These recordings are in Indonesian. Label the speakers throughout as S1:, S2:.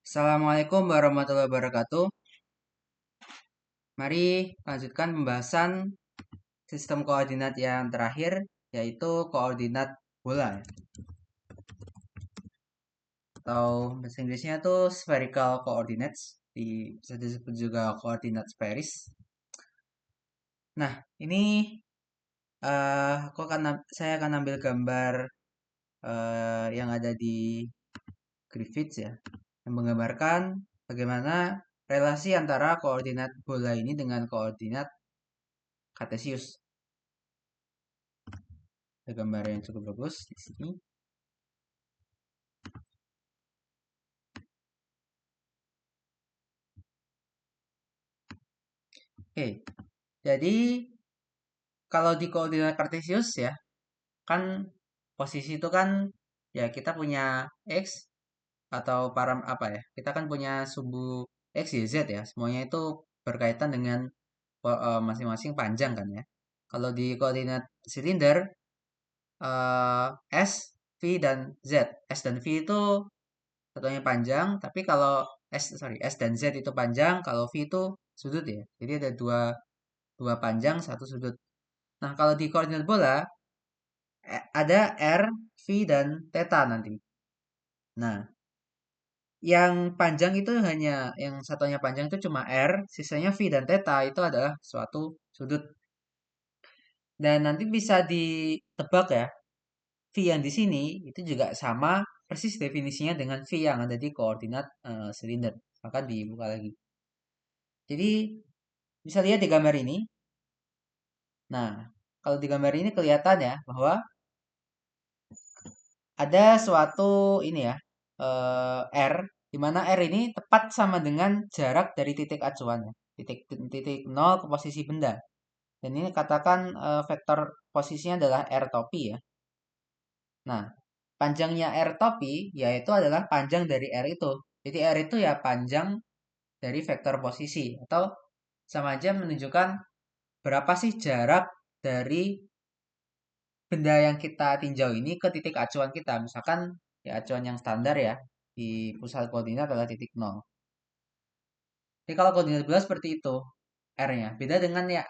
S1: Assalamualaikum warahmatullahi wabarakatuh. Mari lanjutkan pembahasan sistem koordinat yang terakhir, yaitu koordinat bola, atau bahasa Inggrisnya tuh spherical coordinates, bisa disebut juga koordinat sferis. Nah, ini saya akan ambil gambar yang ada di Griffiths ya, yang menggambarkan bagaimana relasi antara koordinat bola ini dengan koordinat Kartesius. Ada gambar yang cukup bagus di sini. Oke, jadi kalau di koordinat kartesius ya, kan posisi itu kan ya kita punya x atau param apa ya? Kita kan punya sumbu x, y, z ya. Semuanya itu berkaitan dengan masing-masing panjang kan ya. Kalau di koordinat silinder s, v dan z. S dan v itu satunya panjang, tapi kalau S dan Z itu panjang, kalau V itu sudut ya. Jadi ada dua panjang, satu sudut. Nah, kalau di koordinat bola ada R, V dan theta nanti. Nah, yang panjang itu hanya yang satunya panjang itu cuma R, sisanya V dan theta itu adalah suatu sudut. Dan nanti bisa ditebak ya, V yang di sini itu juga sama persis definisinya dengan V yang ada di koordinat silinder. Maka dibuka lagi. Jadi bisa lihat di gambar ini. Nah, kalau di gambar ini kelihatan ya bahwa ada suatu ini ya R, di mana R ini tepat sama dengan jarak dari titik acuan ya, titik titik nol ke posisi benda. Dan ini katakan vektor posisinya adalah R topi ya. Nah, panjangnya R topi yaitu adalah panjang dari R itu. Jadi R itu ya panjang dari vektor posisi atau sama aja menunjukkan berapa sih jarak dari benda yang kita tinjau ini ke titik acuan kita. Misalkan ya acuan yang standar ya di pusat koordinat adalah titik nol. Jadi kalau koordinat bola seperti itu R-nya. Beda dengan ya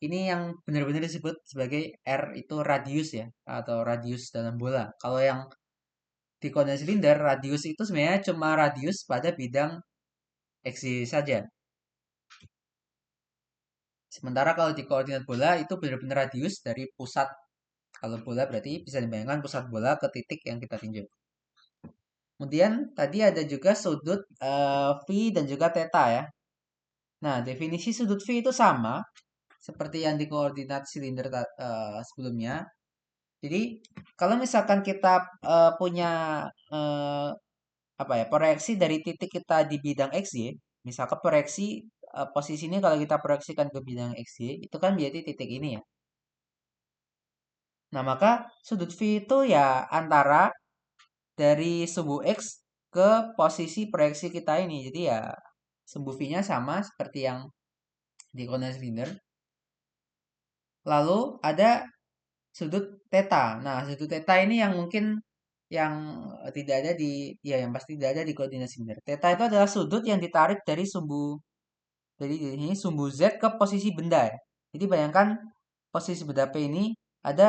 S1: ini yang benar-benar disebut sebagai R itu radius ya atau radius dalam bola. Kalau yang di koordinat silinder radius itu sebenarnya cuma radius pada bidang XY saja. Sementara kalau di koordinat bola itu benar-benar radius dari pusat. Kalau bola berarti bisa dibayangkan pusat bola ke titik yang kita tinjau. Kemudian tadi ada juga sudut V dan juga theta ya. Nah, definisi sudut V itu sama seperti yang di koordinat silinder sebelumnya. Jadi, kalau misalkan kita punya eh, apa ya, proyeksi dari titik kita di bidang XY, misalkan proyeksi posisi ini kalau kita proyeksikan ke bidang XY, itu kan berarti titik ini ya. Nah, maka sudut V itu ya antara dari sumbu X ke posisi proyeksi kita ini. Jadi ya sumbu V-nya sama seperti yang di koordinat silinder. Lalu ada sudut theta. Nah, sudut theta ini yang mungkin yang tidak ada di ya yang pasti tidak ada di koordinat silinder. Theta itu adalah sudut yang ditarik dari ini sumbu Z ke posisi benda ya. Jadi bayangkan posisi benda P ini ada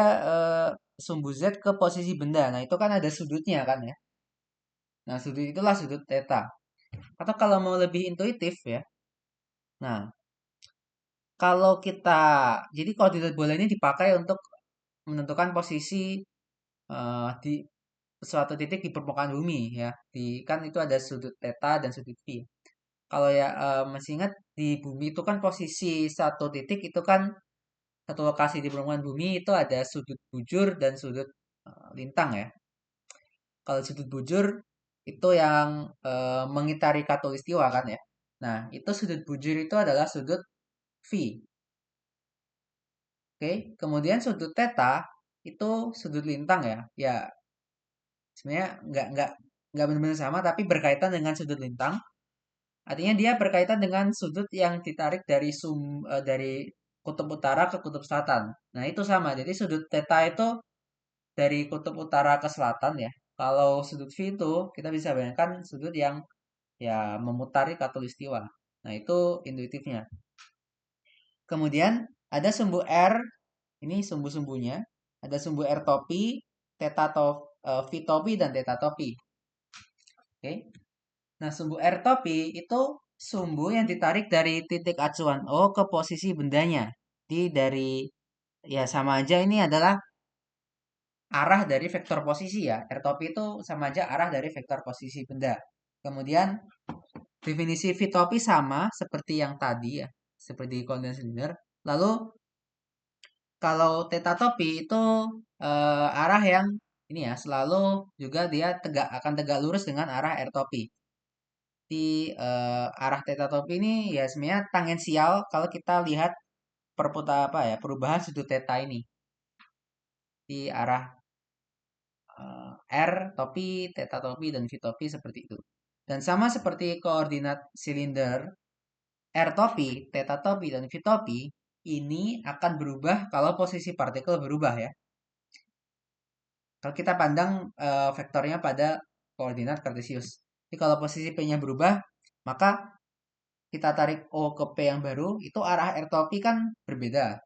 S1: sumbu Z ke posisi benda. Nah, itu kan ada sudutnya kan ya. Nah, sudut itulah sudut theta. Atau kalau mau lebih intuitif ya. Nah, kalau kita jadi koordinat bola ini dipakai untuk menentukan posisi di suatu titik di permukaan bumi ya. Di kan itu ada sudut theta dan sudut phi. Kalau ya masih ingat di bumi itu kan posisi satu titik itu kan satu lokasi di permukaan bumi itu ada sudut bujur dan sudut lintang ya. Kalau sudut bujur itu yang mengitari khatulistiwa kan ya. Nah, itu sudut bujur itu adalah sudut phi. Oke, kemudian sudut theta itu sudut lintang ya. Ya, sebenarnya nggak benar-benar sama tapi berkaitan dengan sudut lintang. Artinya dia berkaitan dengan sudut yang ditarik dari kutub utara ke kutub selatan. Nah, itu sama. Jadi sudut theta itu dari kutub utara ke selatan ya. Kalau sudut V itu kita bisa bayangkan sudut yang ya memutari khatulistiwa. Nah, itu intuitifnya. Kemudian ada sumbu R, ini sumbu-sumbunya. Ada sumbu R topi, V topi, dan theta topi. Oke. Nah, sumbu R topi itu sumbu yang ditarik dari titik acuan O ke posisi bendanya. Jadi dari, ya sama aja ini adalah arah dari vektor posisi ya. R topi itu sama aja arah dari vektor posisi benda. Kemudian definisi V topi sama seperti yang tadi ya, seperti koordinat silinder. Lalu kalau theta topi itu arah yang ini ya, selalu juga dia akan tegak lurus dengan arah R topi. Di arah theta topi ini ya sebenarnya tangensial kalau kita lihat perubahan sudut theta ini di arah R topi, theta topi, dan V topi seperti itu. Dan sama seperti koordinat silinder, R topi, theta topi, dan V topi ini akan berubah kalau posisi partikel berubah ya. Kalau kita pandang vektornya pada koordinat kartesius. Jadi kalau posisi P-nya berubah, maka kita tarik O ke P yang baru, itu arah R topi kan berbeda.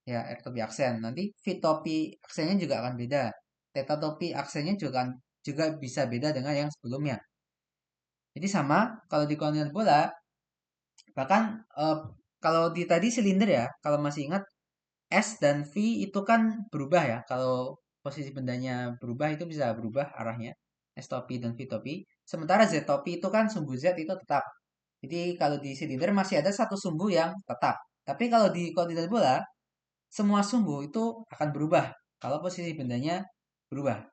S1: Ya, R topi aksen. Nanti V topi aksennya juga akan beda. Theta topi aksennya juga bisa beda dengan yang sebelumnya. Jadi sama, kalau di koordinat bola, bahkan kalau di tadi silinder ya, kalau masih ingat, S dan V itu kan berubah ya. Kalau posisi bendanya berubah itu bisa berubah arahnya. S topi dan V topi. Sementara Z topi itu kan sumbu Z itu tetap. Jadi kalau di silinder masih ada satu sumbu yang tetap. Tapi kalau di koordinat bola, semua sumbu itu akan berubah. Kalau posisi bendanya berubah.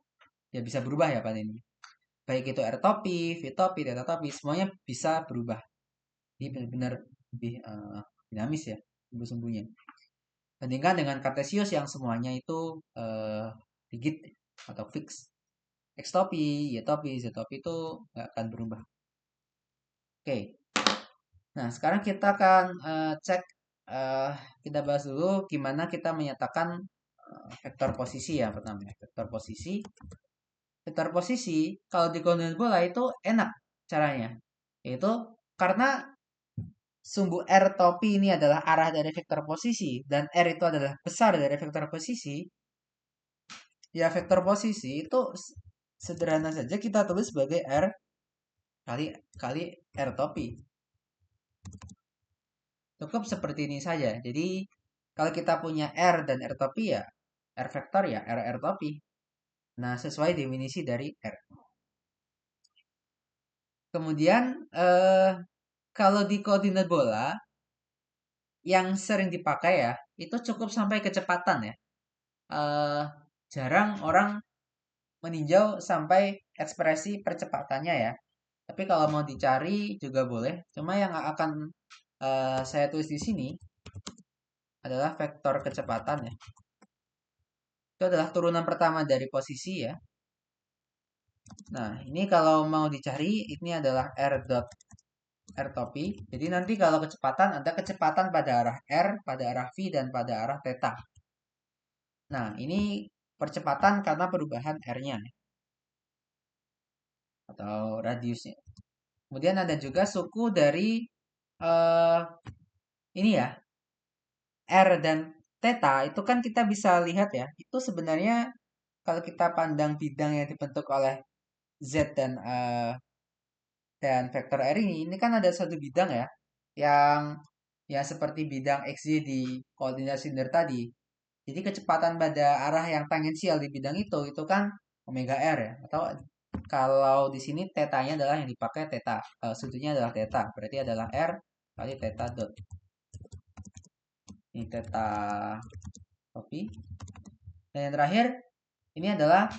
S1: Ya bisa berubah ya pada ini. Baik itu R topi, V topi, theta topi, semuanya bisa berubah. Ini benar-benar lebih dinamis ya sumbu-sumbunya. Bandingkan dengan Cartesius yang semuanya itu rigid atau fix. X topi, Y topi, Z topi itu nggak akan berubah. Oke. Nah, sekarang kita akan cek, eh, kita bahas dulu gimana kita menyatakan vektor posisi ya pertama. Vektor posisi. Vektor posisi kalau di koordinat bola itu enak caranya. Yaitu karena sumbu R topi ini adalah arah dari vektor posisi dan R itu adalah besar dari vektor posisi, ya vektor posisi itu sederhana saja kita tulis sebagai R kali kali R topi. Cukup seperti ini saja. Jadi kalau kita punya R dan R topi ya R vektor ya R topi. Nah, sesuai definisi dari R. Kemudian kalau di koordinat bola yang sering dipakai ya itu cukup sampai kecepatan ya. Eh, Jarang orang meninjau sampai ekspresi percepatannya ya. Tapi kalau mau dicari juga boleh. Cuma yang akan saya tulis di sini adalah vektor kecepatan ya. Itu adalah turunan pertama dari posisi ya. Nah, ini kalau mau dicari, ini adalah R dot R topi. Jadi nanti kalau kecepatan, ada kecepatan pada arah R, pada arah V, dan pada arah theta. Nah, ini percepatan karena perubahan R-nya atau radiusnya. Kemudian ada juga suku dari eh, ini ya, R dan theta itu kan kita bisa lihat ya, itu sebenarnya kalau kita pandang bidang yang dibentuk oleh Z dan vektor R ini kan ada satu bidang ya, yang ya seperti bidang XY di koordinat silinder tadi. Jadi kecepatan pada arah yang tangensial di bidang itu kan omega R ya, atau kalau di sini tetanya adalah yang dipakai theta, sudutnya adalah theta, berarti adalah R kali theta dot. Ini theta topi. Dan yang terakhir ini adalah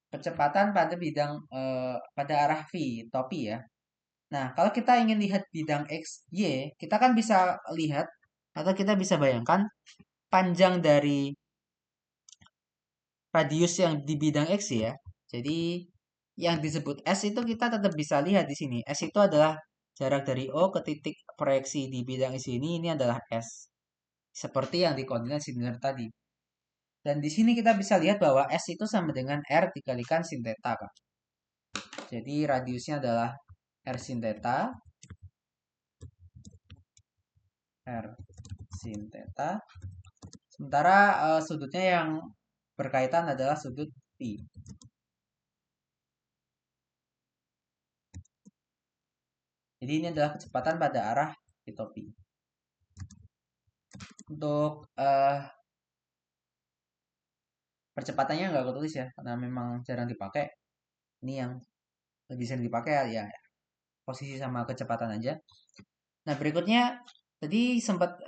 S1: kecepatan pada bidang pada arah V topi ya. Nah, kalau kita ingin lihat bidang X, Y, kita kan bisa lihat atau kita bisa bayangkan panjang dari radius yang di bidang X ya. Jadi yang disebut S itu kita tetap bisa lihat di sini. S itu adalah jarak dari O ke titik proyeksi di bidang X ini adalah S. Seperti yang di koordinat silinder tadi. Dan di sini kita bisa lihat bahwa S itu sama dengan R dikalikan sin theta, Kak. Jadi radiusnya adalah R sin theta, R sin theta. Sementara sudutnya yang berkaitan adalah sudut P. Jadi ini adalah kecepatan pada arah P. Untuk percepatannya nggak aku tulis ya, karena memang jarang dipakai. Ini yang lebih sering dipakai ya posisi sama kecepatan aja. Nah, berikutnya tadi sempat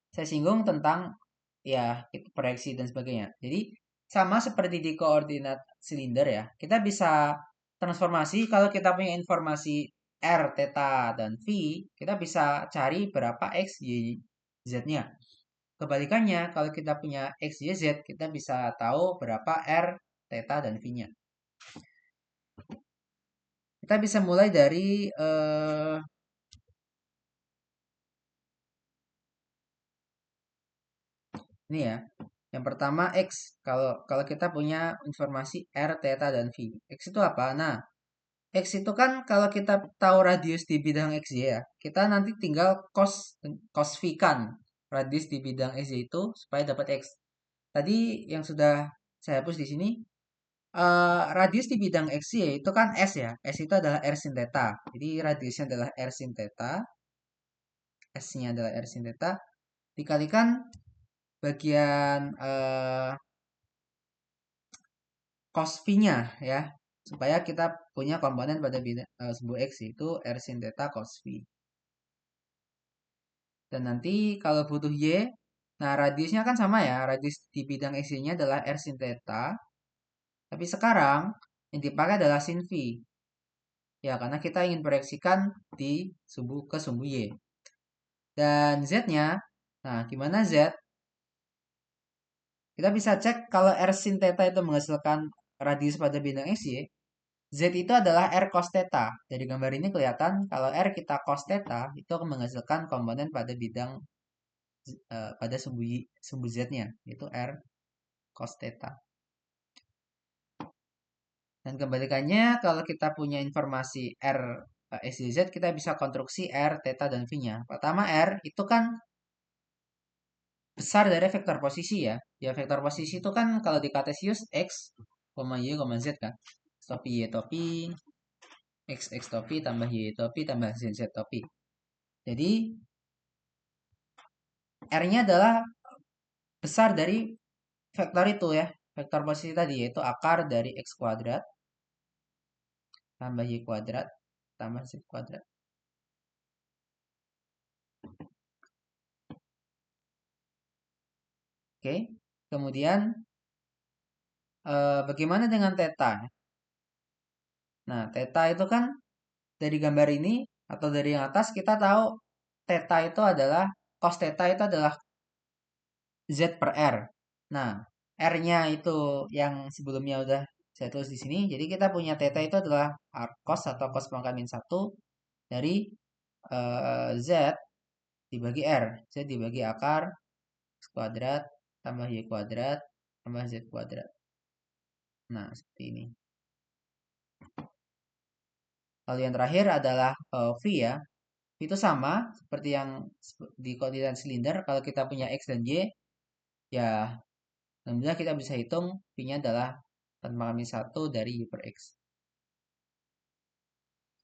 S1: saya singgung tentang ya proyeksi dan sebagainya. Jadi sama seperti di koordinat silinder ya, kita bisa transformasi kalau kita punya informasi R, theta, dan V, kita bisa cari berapa X, Y, Z-nya. Kebalikannya, kalau kita punya X, Y, Z, kita bisa tahu berapa R, theta, dan V-nya. Kita bisa mulai dari ini ya. Yang pertama X. Kalau kita punya informasi R, theta, dan V. X itu apa? Nah, X itu kan kalau kita tahu radius di bidang XY ya, kita nanti tinggal cos V kan radius di bidang XY itu supaya dapat X. Tadi yang sudah saya hapus di sini, radius di bidang XY itu kan S ya. S itu adalah R sin theta. Jadi radiusnya adalah R sin theta. S-nya adalah R sin theta. Dikalikan bagian cos V-nya ya. Supaya kita punya komponen pada bidang sebuah X itu R sin theta cos V. Dan nanti kalau butuh Y, nah radiusnya kan sama ya. Radius di bidang X-nya adalah R sin theta. Tapi sekarang yang dipakai adalah sin V. Ya, karena kita ingin proyeksikan di ke sumbu Y. Dan Z-nya, nah gimana Z? Kita bisa cek kalau R sin theta itu menghasilkan radius pada bidang XY. Z itu adalah R cos theta. Dari gambar ini kelihatan kalau R kita cos theta itu akan menghasilkan komponen pada bidang pada sumbu Z-nya, yaitu R cos theta. Dan kebalikannya, kalau kita punya informasi R X, Y, Z, kita bisa konstruksi R, theta, dan V-nya. Pertama R, itu kan besar dari vektor posisi ya. Ya, vektor posisi itu kan kalau di Cartesius X, Y, Z kan. Topi, Y, topi, X topi, tambah Y topi, tambah Z topi. Jadi, R-nya adalah besar dari vektor itu ya. Vektor posisi tadi, yaitu akar dari X kuadrat, tambah Y kuadrat, tambah Z kuadrat. Oke, kemudian bagaimana dengan theta? Nah, theta itu kan dari gambar ini atau dari yang atas kita tahu theta itu adalah cos theta itu adalah Z per R. Nah, R-nya itu yang sebelumnya udah saya tulis di sini. Jadi kita punya theta itu adalah cos atau cos pangkat min 1 dari Z dibagi R. Z dibagi akar X kuadrat tambah Y kuadrat tambah Z kuadrat. Nah, seperti ini. Lalu yang terakhir adalah V ya. V itu sama seperti yang di koordinat silinder. Kalau kita punya X dan Y, ya alhamdulillah kita bisa hitung V-nya adalah tanpa kami 1 dari Y per X.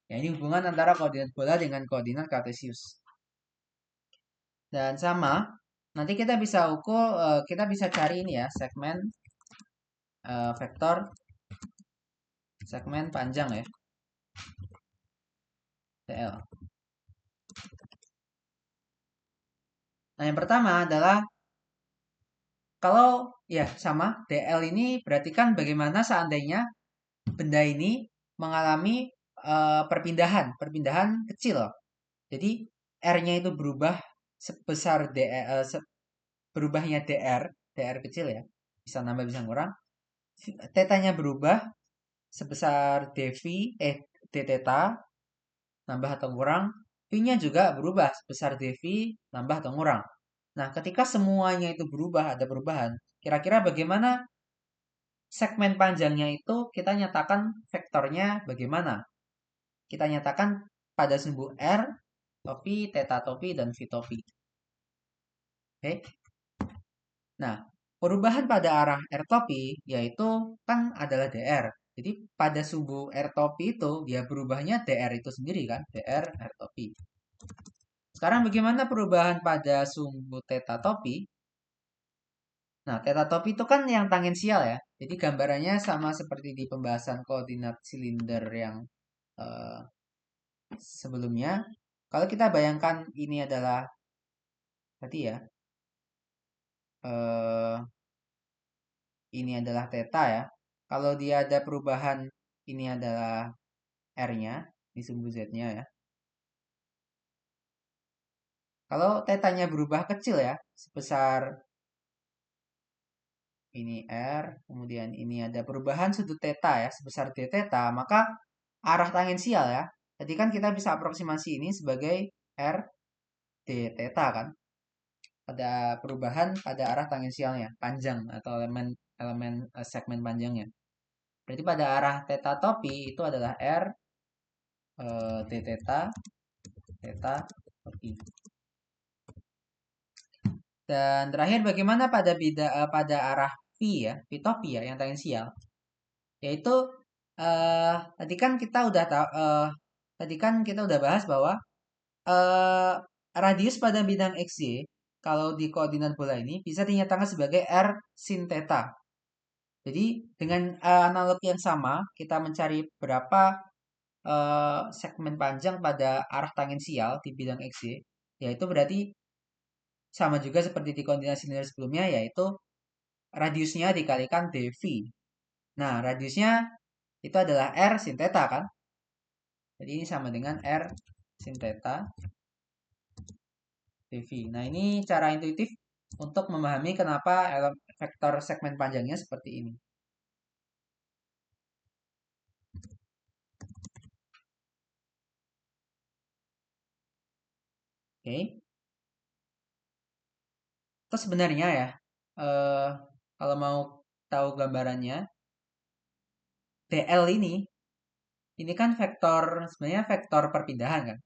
S1: Ya, ini hubungan antara koordinat bola dengan koordinat Cartesius. Dan sama, nanti kita bisa ukur, kita bisa cari ini ya, vektor segmen panjang ya, TL. Nah, yang pertama adalah kalau ya sama DL ini berarti kan bagaimana seandainya benda ini mengalami perpindahan kecil. Jadi R-nya itu berubah sebesar berubahnya DR kecil ya, bisa nambah bisa kurang. Tetanya berubah sebesar dV, d theta, nambah atau kurang. V-nya juga berubah sebesar dV, nambah atau kurang. Nah, ketika semuanya itu berubah, ada perubahan, kira-kira bagaimana segmen panjangnya itu kita nyatakan vektornya bagaimana? kita nyatakan pada sumbu R, topi, theta topi, dan V topi. Oke. Nah, perubahan pada arah R topi yaitu kan adalah dr. Jadi pada sumbu R topi itu dia berubahnya dr itu sendiri kan, dr R topi. Sekarang bagaimana perubahan pada sumbu theta topi? Nah, theta topi itu kan yang tangensial ya. Jadi gambarannya sama seperti di pembahasan koordinat silinder yang eh, sebelumnya. Kalau kita bayangkan ini adalah tadi ya, eh, ini adalah theta ya. Kalau dia ada perubahan, ini adalah R-nya, di sumbu Z-nya ya. Kalau tetanya berubah kecil ya, sebesar ini R, kemudian ini ada perubahan sudut theta ya, sebesar d theta, maka arah tangensial ya. Tadi kan kita bisa aproksimasi ini sebagai R d theta kan. Ada perubahan pada arah tangensialnya, panjang atau elemen elemen segmen panjangnya. Berarti pada arah theta topi itu adalah R d theta theta topi. Dan terakhir bagaimana pada arah V ya, V topi ya yang tangensial. Yaitu tadi kan kita udah tahu tadi kan kita udah bahas bahwa eh, radius pada bidang XY kalau di koordinat bola ini bisa dinyatakan sebagai R sin theta. Jadi dengan analog yang sama kita mencari berapa segmen panjang pada arah tangensial di bidang XY, yaitu berarti sama juga seperti di koordinat silinder sebelumnya yaitu radiusnya dikalikan dV. Nah, radiusnya itu adalah R sin theta kan? Jadi ini sama dengan R sin theta dV. Nah, ini cara intuitif untuk memahami kenapa vektor segmen panjangnya seperti ini. Oke. Terus sebenarnya ya, eh, kalau mau tahu gambarannya, dl ini kan vektor sebenarnya vektor perpindahan kan.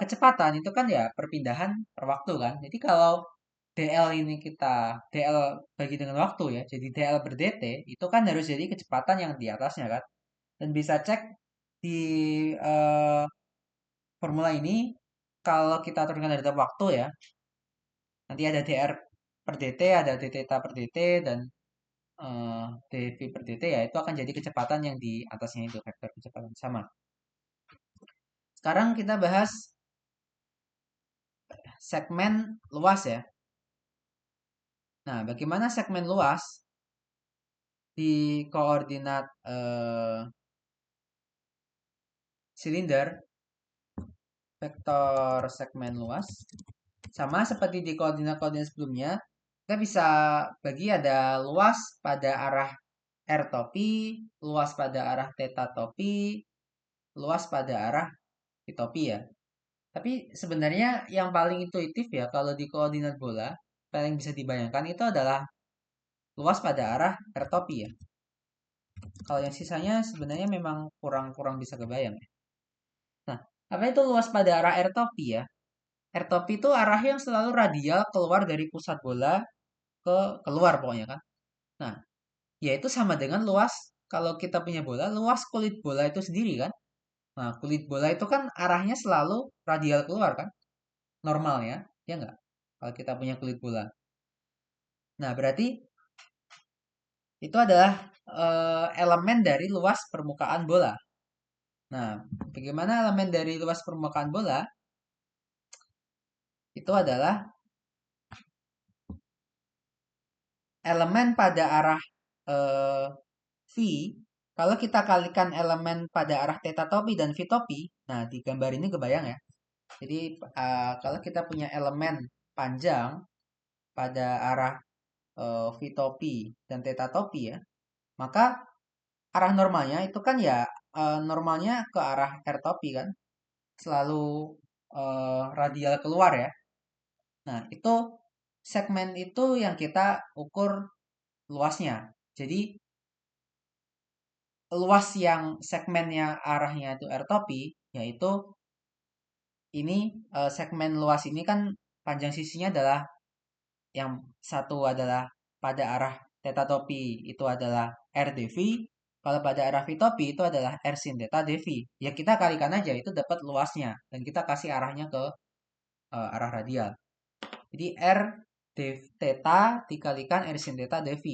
S1: Kecepatan itu kan ya perpindahan per waktu kan. Jadi kalau dl ini kita dl bagi dengan waktu ya, jadi dl per dt itu kan harus jadi kecepatan yang di atasnya kan. Dan bisa cek di eh, formula ini kalau kita turunkan dari waktu ya, nanti ada dr per dt, ada d theta per dt dan dv per dt ya itu akan jadi kecepatan yang di atasnya itu vektor kecepatan sama. Sekarang kita bahas segmen luas ya. Nah, bagaimana segmen luas di koordinat silinder vektor segmen luas sama seperti di koordinat-koordinat sebelumnya kita bisa bagi ada luas pada arah R topi, luas pada arah theta topi, luas pada arah V topi ya. Tapi sebenarnya yang paling intuitif ya kalau di koordinat bola paling bisa dibayangkan itu adalah luas pada arah R topi ya. Kalau yang sisanya sebenarnya memang kurang bisa kebayang ya. Nah, apa itu luas pada arah R topi ya? R topi itu arah yang selalu radial keluar dari pusat bola ke keluar pokoknya kan. Nah, yaitu sama dengan luas kalau kita punya bola, luas kulit bola itu sendiri kan. Nah, kulit bola itu kan arahnya selalu radial keluar kan, normalnya, ya nggak? Kalau kita punya kulit bola. Nah, berarti itu adalah elemen dari luas permukaan bola. Nah, bagaimana elemen dari luas permukaan bola? Itu adalah elemen pada arah eh, V. Kalau kita kalikan elemen pada arah theta topi dan V topi, nah di gambar ini kebayang ya. Jadi kalau kita punya elemen panjang pada arah V topi dan theta topi ya, maka arah normalnya itu kan ya normalnya ke arah R topi kan, selalu radial keluar ya. Nah, itu segmen itu yang kita ukur luasnya. Jadi luas yang segmennya arahnya itu r topi, yaitu ini segmen luas ini kan panjang sisinya adalah yang satu adalah pada arah theta topi itu adalah r dv, kalau pada arah v topi itu adalah r sin theta dv. Ya kita kalikan aja itu dapat luasnya dan kita kasih arahnya ke arah radial. Jadi r theta dikalikan r sin theta dv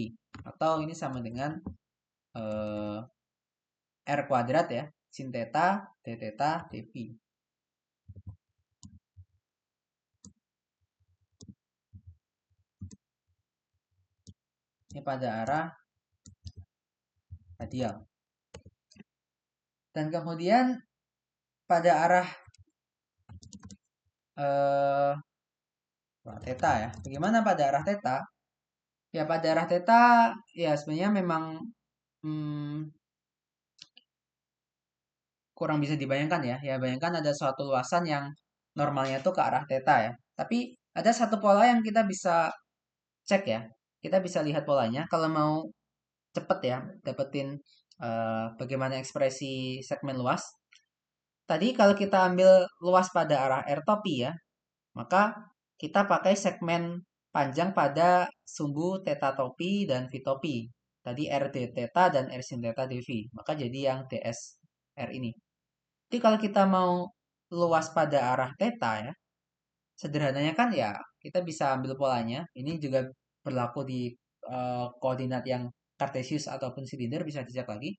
S1: atau ini sama dengan eh, r kuadrat ya, sin theta d theta dv. Ini pada arah radial. Dan kemudian pada arah eh, theta ya. Bagaimana pada arah theta? Ya pada arah theta ya sebenarnya memang hmm, kurang bisa dibayangkan ya. Ya bayangkan ada suatu luasan yang normalnya tuh ke arah theta ya. Tapi ada satu pola yang kita bisa cek ya. Kita bisa lihat polanya. Kalau mau cepet ya dapetin bagaimana ekspresi segmen luas. Tadi kalau kita ambil luas pada arah r topi ya, maka kita pakai segmen panjang pada sumbu theta topi dan v topi. Tadi r d theta dan r sin theta dv. Maka jadi yang ds r ini. Jadi kalau kita mau luas pada arah theta ya, sederhananya kan ya kita bisa ambil polanya. Ini juga berlaku di koordinat yang kartesius ataupun silinder bisa dicek lagi.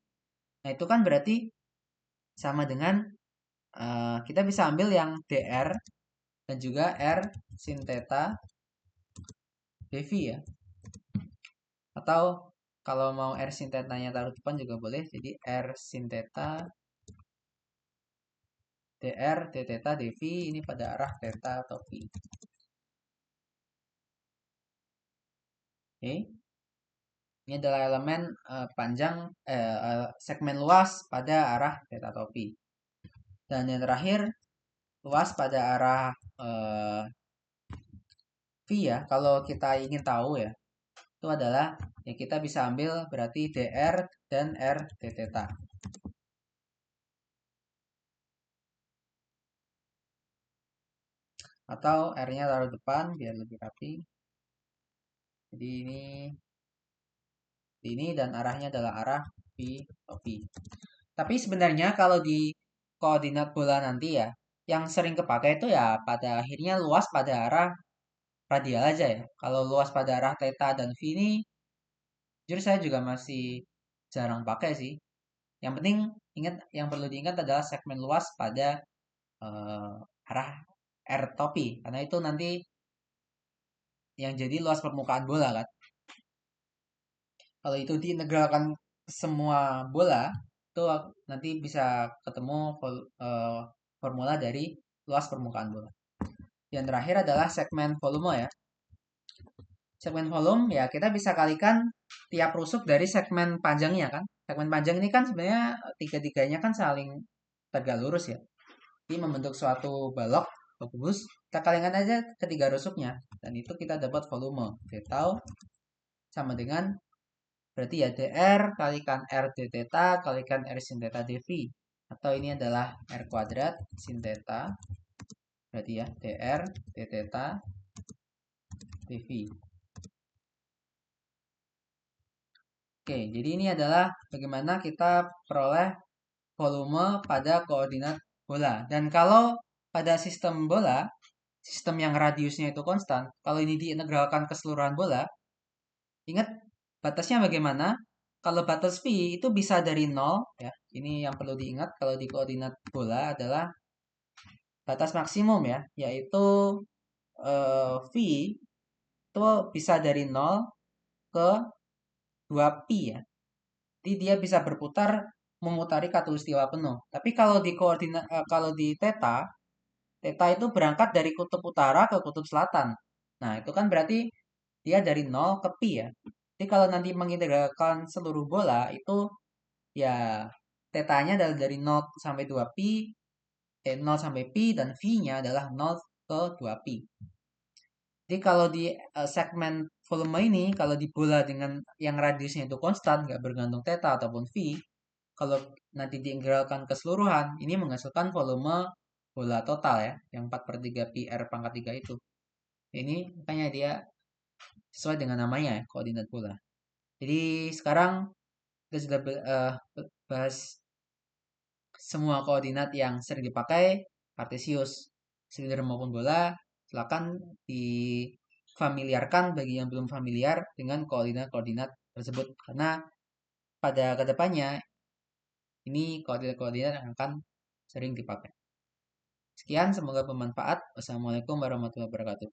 S1: Nah itu kan berarti sama dengan kita bisa ambil yang dr dan juga r sin theta dv ya. Atau kalau mau r sin theta-nya taruh depan juga boleh. Jadi r sin theta dr d theta dv ini pada arah theta atau phi. Oke. Ini adalah elemen panjang segmen luas pada arah theta atau phi. Dan yang terakhir luas pada arah phi ya. Kalau kita ingin tahu ya, itu adalah ya kita bisa ambil berarti dr dan r d theta. Atau r-nya taruh depan biar lebih rapi. Jadi ini dan arahnya adalah arah phi atau phi. Tapi sebenarnya kalau di koordinat bola nanti ya, yang sering kepakai itu ya pada akhirnya luas pada arah radial aja ya. Kalau luas pada arah theta dan phi ini, jujur saya juga masih jarang pakai sih. Yang penting ingat, yang perlu diingat adalah segmen luas pada arah r topi, karena itu nanti yang jadi luas permukaan bola kan. Kalau itu diintegralkan semua bola, itu nanti bisa ketemu formula dari luas permukaan bola. Yang terakhir adalah segmen volume ya. Segmen volume ya kita bisa kalikan tiap rusuk dari segmen panjangnya kan. Segmen panjang ini kan sebenarnya tiga-tiganya kan saling tegak lurus ya. Jadi membentuk suatu balok kubus, kita kalikan aja ketiga rusuknya dan itu kita dapat volume. Kita tahu sama dengan berarti ya dr kalikan r d theta kalikan r sin theta dv. Atau ini adalah r kuadrat sin theta. Berarti ya dr d theta dv. Oke, jadi ini adalah bagaimana kita peroleh volume pada koordinat bola. Dan kalau pada sistem bola, sistem yang radiusnya itu konstan, kalau ini diintegralkan keseluruhan bola, ingat batasnya bagaimana? Kalau batas V itu bisa dari 0 ya. Ini yang perlu diingat kalau di koordinat bola adalah batas maksimum ya, yaitu V itu bisa dari 0 ke 2pi ya. Jadi dia bisa berputar memutari khatulistiwa penuh. Tapi kalau di koordinat kalau di theta, theta itu berangkat dari kutub utara ke kutub selatan. Nah, itu kan berarti dia dari 0 ke pi ya. Jadi kalau nanti mengintegralkan seluruh bola itu ya theta-nya adalah dari 0 sampai 2 pi, 0 sampai pi dan v-nya adalah 0 ke 2 pi. Jadi kalau di segmen volume ini, kalau di bola dengan yang radiusnya itu konstan, nggak bergantung theta ataupun v, kalau nanti diintegralkan keseluruhan, ini menghasilkan volume bola total ya, yang 4 per 3 pi r pangkat 3 itu. Ini makanya dia sesuai dengan namanya ya, koordinat bola. Jadi sekarang kita sudah bahas semua koordinat yang sering dipakai Kartesius, silinder maupun bola. Silakan difamiliarkan bagi yang belum familiar dengan koordinat-koordinat tersebut karena pada kedepannya ini koordinat-koordinat yang akan sering dipakai. Sekian, semoga bermanfaat. Wassalamualaikum warahmatullahi wabarakatuh.